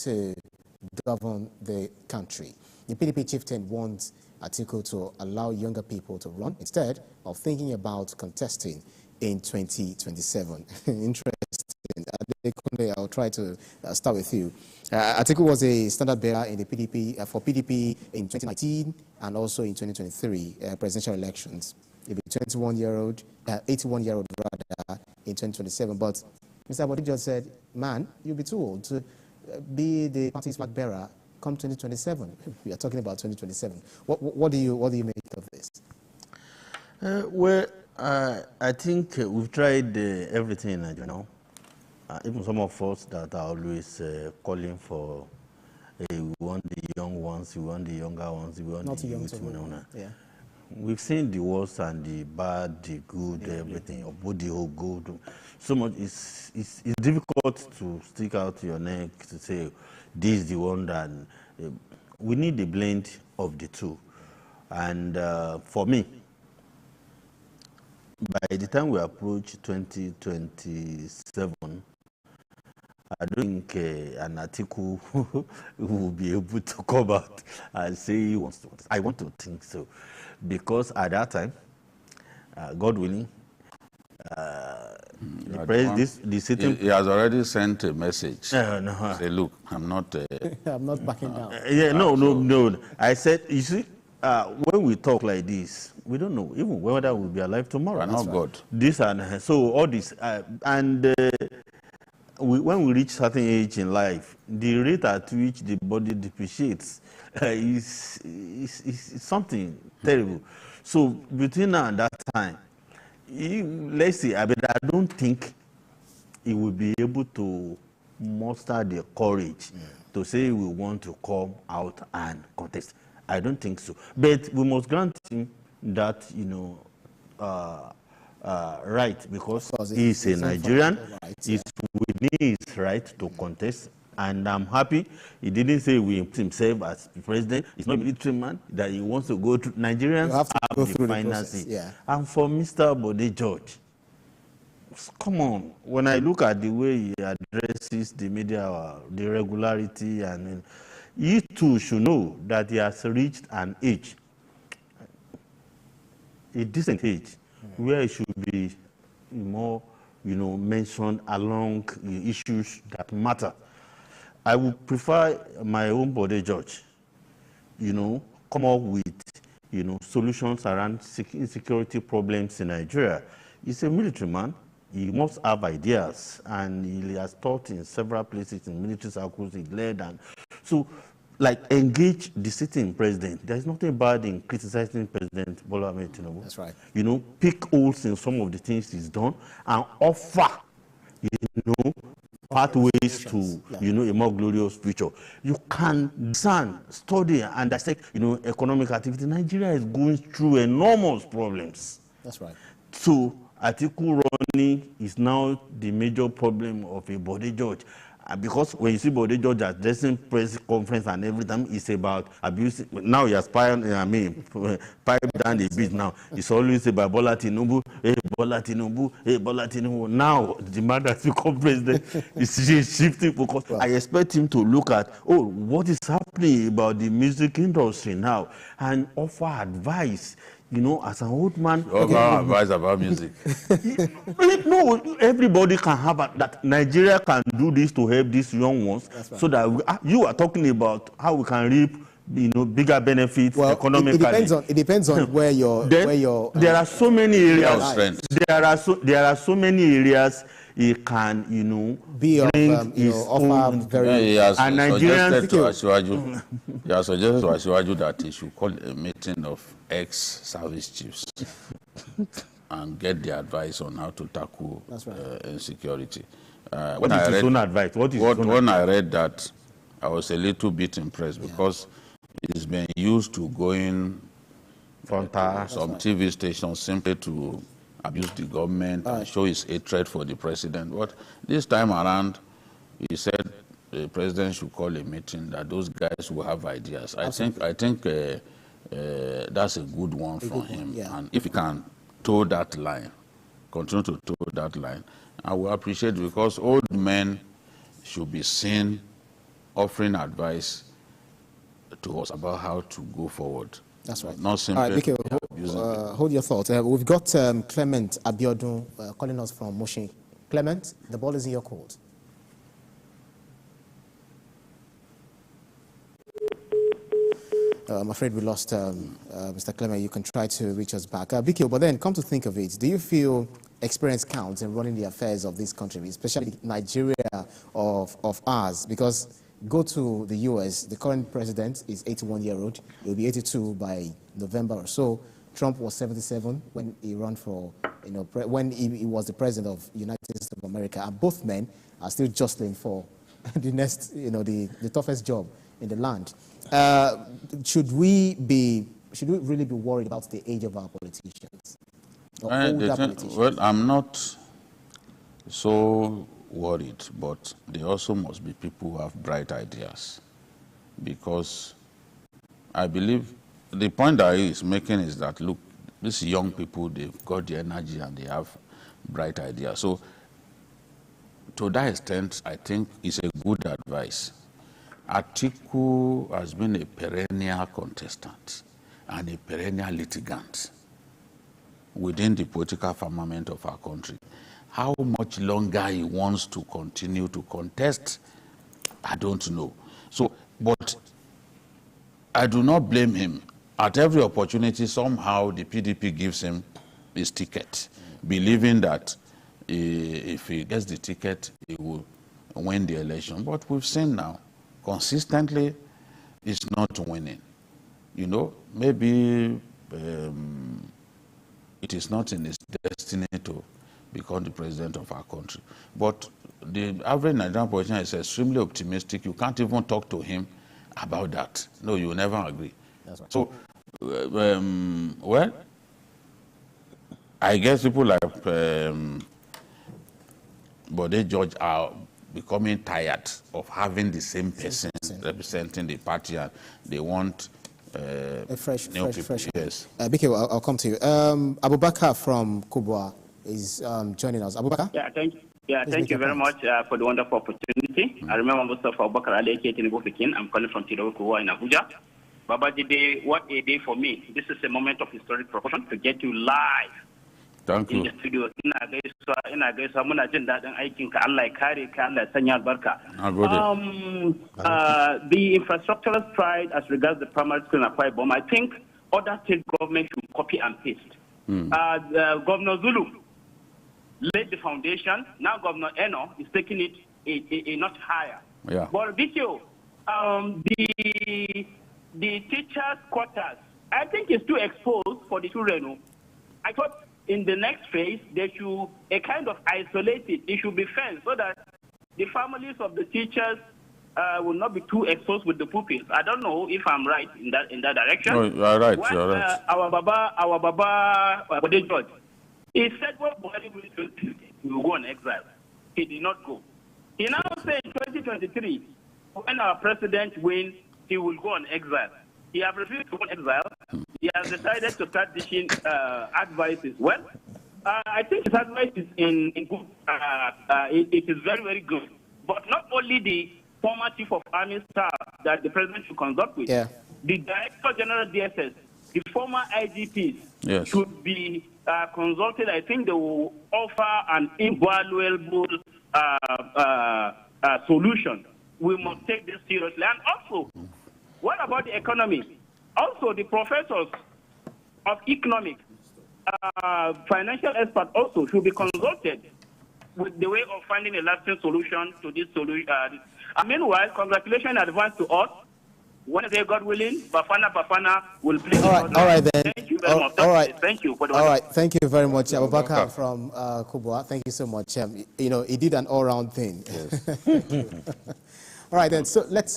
to govern the country. The PDP chieftain wants Atiku to allow younger people to run instead of thinking about contesting in 2027. Interesting. I'll try to start with you. Atiku was a standard bearer in the PDP for PDP in 2019 and also in 2023 presidential elections. He'll be 81-year-old rather in 2027. But Mr. Bode just said, "Man, you'll be too old to be the party's flag bearer come 2027." We are talking about 2027. What do you make of this? Well, I think we've tried everything in Nigeria now. Even some of us that are always calling for, we want the young ones, we want the younger ones, we want the youth. Yeah. We've seen the worst and the bad, the good, everything, of both the whole good. So much, it's difficult to stick out your neck to say, this is the one that, we need a blend of the two. And for me, by the time we approach 2027, I don't think an Atiku will be able to come out and say he wants to. I want to think so. Because at that time, God willing, the sitting... He has already sent a message. Say, look, I'm not... I'm not backing down. No. I said, you see, when we talk like this, we don't know even whether we'll be alive tomorrow. We're not God. This and so all this, when we reach certain age in life, the rate at which the body depreciates is something terrible. So between now and that time, let's say, I don't think he will be able to muster the courage to say we want to come out and contest. I don't think so. But we must grant him that, right, because he's a Nigerian, he's within his right to contest, and I'm happy he didn't say we put himself as president. He's not a military man, that he wants to go to Nigerians have to go through the final process. say. Yeah. And for Mr. Bode George, come on, when I look at the way he addresses the media, the regularity, and you too should know that he has reached an age, a decent age, where he should be more, mentioned along issues that matter. I would prefer my own Bode George, come up with, solutions around insecurity problems in Nigeria. He's a military man. He must have ideas, and he has taught in several places in military circles. He led, and so, engage the sitting president. There's nothing bad in criticizing President Bola Ahmed Tinubu. That's right. Pick holes in some of the things he's done and offer, pathways to, a more glorious future. You can discern, study, and dissect, economic activity. Nigeria is going through enormous problems. That's right. So Atiku running is now the major problem of a Bode George. Because when you see Bode George addressing press conference and everything, it's about abuse. Now he has piped down a bit now. It's always about Bola Tinubu, hey, Bola Tinubu, hey, Bola Tinubu. Now the man that's become president is shifting focus. Well, I expect him to look at, what is happening about the music industry now and offer advice. As an old man, advice about music. No, everybody can have that. Nigeria can do this to help these young ones, right. So that you are talking about how we can reap, bigger benefits economically. It depends on where you're. There are so many areas. There are so many areas. It can, be bring his offer very. He has suggested to Asiwaju that he should call a meeting of ex-service chiefs and get their advice on how to tackle insecurity. What is his own advice? When I read that, I was a little bit impressed because it's been used to going from some TV stations simply to abuse the government and show his hatred for the president. But this time around, he said the president should call a meeting, that those guys will have ideas. I think that's a good one for him. Yeah. And if he can toe that line, continue to toe that line, I will appreciate it, because old men should be seen offering advice to us about how to go forward. That's right. Not simply All right, BK, hold your thoughts. We've got Clement Abiodun calling us from Mushin. Clement, the ball is in your court. I'm afraid we lost Mr. Clement. You can try to reach us back. BK, but then come to think of it, do you feel experience counts in running the affairs of this country, especially Nigeria of ours? Because go to the US, the current president is 81-year-old. He'll be 82 by November or so. Trump was 77 when he ran for, when he was the president of the United States of America. And both men are still jostling for the next, the toughest job in the land. Should we really be worried about the age of our politicians? Well, I'm not so worried, but there also must be people who have bright ideas. Because I believe the point that he is making is that, look, these young people, they've got the energy and they have bright ideas. So to that extent, I think it's a good advice. Atiku has been a perennial contestant and a perennial litigant within the political firmament of our country. How much longer he wants to continue to contest, I don't know. So, but I do not blame him. At every opportunity, somehow the PDP gives him his ticket, believing that if he gets the ticket, he will win the election. But we've seen now, consistently, it's not winning. Maybe it is not in his destiny to become the president of our country. But the average Nigerian politician is extremely optimistic. You can't even talk to him about that. No, you will never agree. That's right. So, well, I guess people like Bode George are becoming tired of having the same person representing the party, and they want a fresh. Yes. BK, I'll come to you. Abubakar from Kubwa is joining us. Abubakar? Yeah, thank you very much for the wonderful opportunity. I remember Mustafa Abubakar Ali Ketin. I'm calling from Kubwa in Abuja. Baba Jide, what a day for me. This is a moment of historic proportion to get you live. Thank you. In the studio. Ina gaisuwa muna jin daɗin aikin ka, Allah ya kare ka, Allah ya sanya albarka. The infrastructural stride as regards the primary school in Akwa Ibom, I think other state governments should copy and paste. Governor Zulu laid the foundation. Now Governor Eno is taking it a notch higher. Yeah. But Bikio, the teachers' quarters, I think it's too exposed for the children. I thought in the next phase, they should kind of isolate it. It should be fenced so that the families of the teachers will not be too exposed with the pupils. I don't know if I'm right in that direction. No, you are right. You are right. Our Baba Bode George, he said what Bode will go on exile. He did not go. He now said in 2023, when our president wins, he will go on exile. He has refused to go on exile. He has decided to start dishing advices. Well, I think his advice is in good. It is very, very good. But not only the former chief of army staff that the president should consult with, the director general DSS, the former IGPs should be consulted. I think they will offer an invaluable solution. We must take this seriously. And also, what about the economy? Also, the professors of economics, financial experts also should be consulted with the way of finding a lasting solution to this solution. And meanwhile, congratulations in advance to us. Wednesday, God willing, Bafana will play. All right then. Thank you very much. All right. Thank you. All right. Thank you very much, Abubakar from Kubwa. Thank you so much. He did an all-round thing. Yes. All right then. So let's.